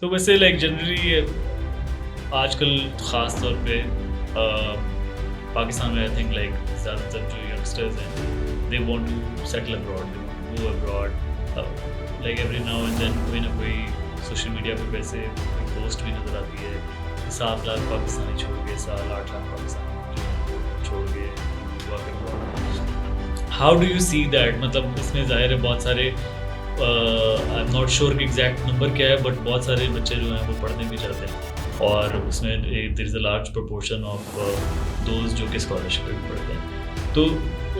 تو ویسے like generally آج کل خاص طور پہ پاکستان میں آئی تھنک لائک زیادہ تر جو ینگسٹرز ہیں they want to settle abroad, they want to go abroad. Like every now and then کوئی نہ کوئی سوشل میڈیا پہ ویسے پوسٹ بھی نظر آتی ہے 7 لاکھ پاکستانی چھوڑ کے 8 لاکھ پاکستانی چھوڑ کے how do you see that? مطلب اس میں ظاہر ہے بہت سارے آئی ایم ناٹ شیور کہ ایگزیکٹ نمبر کیا ہے، بٹ بہت سارے بچے جو ہیں وہ پڑھنے بھی چاہتے ہیں، اور اس میں there is a large proportion of those جو کہ اسکالرشپ پہ بھی پڑھتے ہیں. تو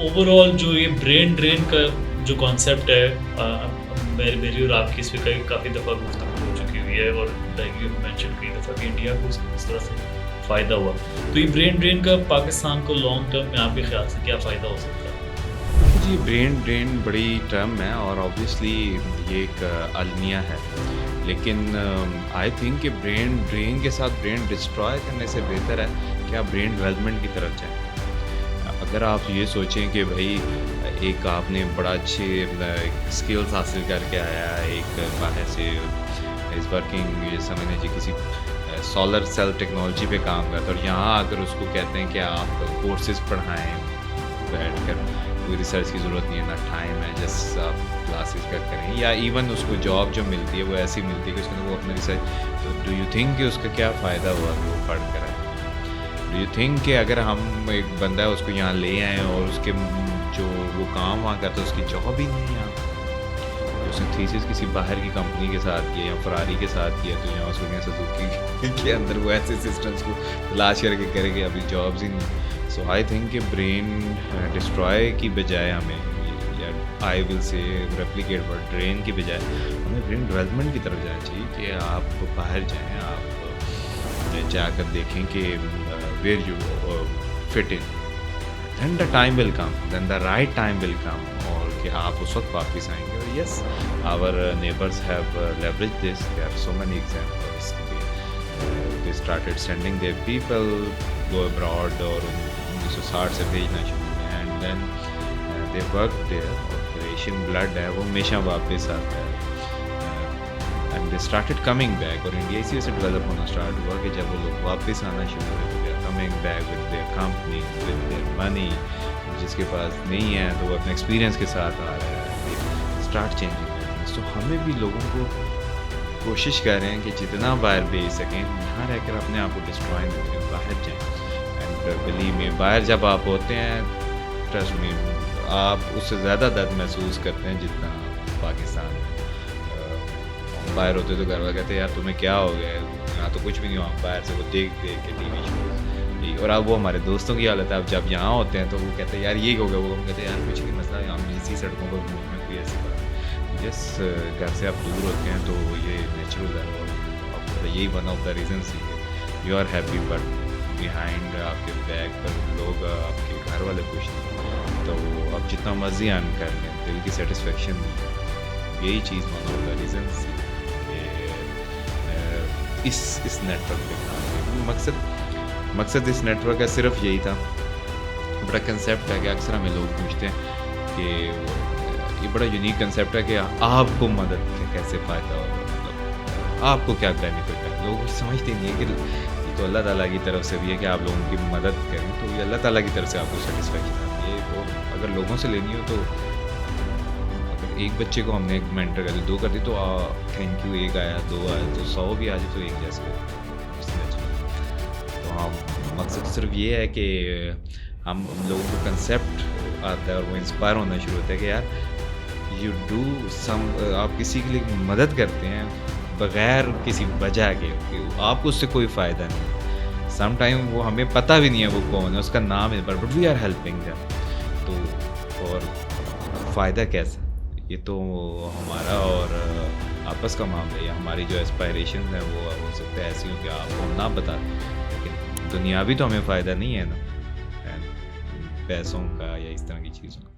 اوور آل جو یہ برین ڈرین کا جو کانسیپٹ ہے، میری اور آپ کی اس پہ کافی دفعہ گفتگو ہو چکی ہوئی ہے، اور لائک یو مینشن کئی دفعہ کہ انڈیا کو اس طرح سے فائدہ ہوا. تو یہ برین ڈرین کا پاکستان کو لانگ ٹرم میں آپ کے خیال سے کیا فائدہ ہو سکتا ہے؟ جی برین ڈرین بڑی ٹرم ہے اور آبویسلی یہ ایک المیہ ہے، لیکن آئی تھنک کہ برین ڈرین کے ساتھ برین ڈسٹرائے کرنے سے بہتر ہے کہ آپ برین ڈیولپمنٹ کی طرف جائیں. اگر آپ یہ سوچیں کہ بھائی ایک آپ نے بڑا اچھے اسکلس حاصل کر کے آیا ہے، ایک باہر سے از ورکنگ یہ سمجھیں جی کسی سولر سیل ٹیکنالوجی پہ کام کرتا ہے، اور یہاں اگر اس کو کہتے ہیں کہ آپ کورسز پڑھائیں بیٹھ کر، کوئی ریسرچ کی ضرورت نہیں ہے، نہ ٹائم ہے، جس آپ کلاسز کا کریں، یا ایون اس کو جاب جو ملتی ہے وہ ایسی ملتی ہے کہ اس کے اندر وہ اپنا ریسرچ، تو ڈو یو تھنک کہ اس کا کیا فائدہ ہوا کہ وہ پڑھ کر آئے؟ ڈو یو تھنک کہ اگر ہم ایک بندہ ہے اس کو یہاں لے آئیں اور اس کے جو وہ کام وہاں کرتا ہے اس کی جاب ہی نہیں ہے یہاں، اس نے تھیسس کسی باہر کی کمپنی کے ساتھ کیا یا فراری کے ساتھ کیا، تو یہاں اس کو سوزوکی کے اندر وہ ایسے سسٹمس کو تلاش کر کے کرے گا، ابھی جابز ہی نہیں. سو آئی تھنک کہ برین ڈسٹرائے کی بجائے ہمیں، یا آئی ول سے ریپلیکیٹ ورڈ ڈرین کی بجائے ہمیں برین ڈیولپمنٹ کی طرف جانا چاہیے کہ آپ باہر جائیں، آپ جا کر دیکھیں کہ where you fit in, then the time will come, then the right time will come, اور کہ آپ اس وقت واپس آئیں گے. اور yes our neighbours have leverage this, there are so many examples, they started sending their people go abroad, اور 1960 سے بھیجنا شروع کیا، and then they work there, اور ایشین بلڈ ہے وہ ہمیشہ واپس آتا ہے، and they started coming back. اور انڈیا اسی سے ڈیولپ ہونا اسٹارٹ ہوا کہ جب وہ لوگ واپس آنا شروع ہوئے، coming back with their company with their money, جس کے پاس نہیں ہے تو وہ اپنے ایکسپیرینس کے ساتھ آ رہا ہے، اسٹارٹ چینجنگ. تو ہمیں بھی لوگوں کو کوشش کر رہے ہیں کہ جتنا باہر بھیج سکیں، یہاں رہ کر اپنے آپ کو ڈسٹرائے نہ کریں، باہر جائیں. اینڈ بلیو می، باہر جب آپ ہوتے ہیں، ٹرسٹ می، آپ اس سے زیادہ درد محسوس کرتے ہیں جتنا پاکستان میں. باہر ہوتے تو گھر والے کہتے ہیں یار تمہیں کیا ہو گیا، یہاں تو کچھ بھی نہیں ہوا، باہر سے وہ دیکھ کے ٹی وی شوز، اور اب وہ ہمارے دوستوں کی حالت ہے. اب جب یہاں ہوتے ہیں تو وہ کہتے ہیں یار یہ ہو گیا، وہ ہم کہتے ہیں یار کچھ نہیں مسئلہ، ہم اسی سڑکوں پر گھومنے کوئی ایسی بات. جس گھر سے آپ دور ہوتے ہیں تو یہ نیچرل ہے، اور یہی one of the reasons you are happy, but behind آپ کے بیک پر لوگ آپ کے گھر والے خوش نہیں، تو آپ جتنا مرضی ارن کر لیں دل کی سیٹسفیکشن نہیں. یہی چیز ون آف دا ریزنس کہ اس نیٹ ورک پہ کام. مقصد اس نیٹ ورک کا صرف یہی تھا. بڑا کنسیپٹ ہے کہ اکثر ہمیں لوگ پوچھتے ہیں کہ یہ بڑا یونیک کنسیپٹ ہے کہ آپ کو مدد کا کیسے فائدہ ہوگا، مطلب آپ کو کیا بینیفٹ ہے. لوگ سمجھتے نہیں ہیں کہ یہ تو اللہ تعالیٰ کی طرف سے بھی ہے کہ آپ لوگوں کی مدد کریں، تو یہ اللہ تعالیٰ کی طرف سے آپ کو سیٹسفیکشن آتی ہے. وہ اگر لوگوں سے لینی ہو تو اگر ایک بچے کو ہم نے ایک مینٹر کر دی، 2 کر دی، تو تھینک یو، 1 آیا 2 آیا تو 100 بھی آ جائے تو ایک جیسے. تو ہاں مقصد صرف یہ ہے کہ ہم لوگوں کو کنسیپٹ آتا ہے اور وہ انسپائر ہونا شروع ہوتا ہے کہ یار یو ڈو سم، آپ کسی کے لیے مدد کرتے ہیں بغیر کسی وجہ کے، آپ کو اس سے کوئی فائدہ نہیں. سم ٹائم وہ ہمیں پتہ بھی نہیں ہے وہ کون ہے، اس کا نام ہے، but we are helping them. تو اور فائدہ کیسا، یہ تو ہمارا اور آپس کا معاملہ ہے. ہماری جو اسپائریشنز ہیں وہ ہو سکتا ہے ایسی ہوں کہ آپ کو نہ بتا، لیکن دنیاوی تو ہمیں فائدہ نہیں ہے نا، پیسوں کا یا اس طرح کی چیزوں کا.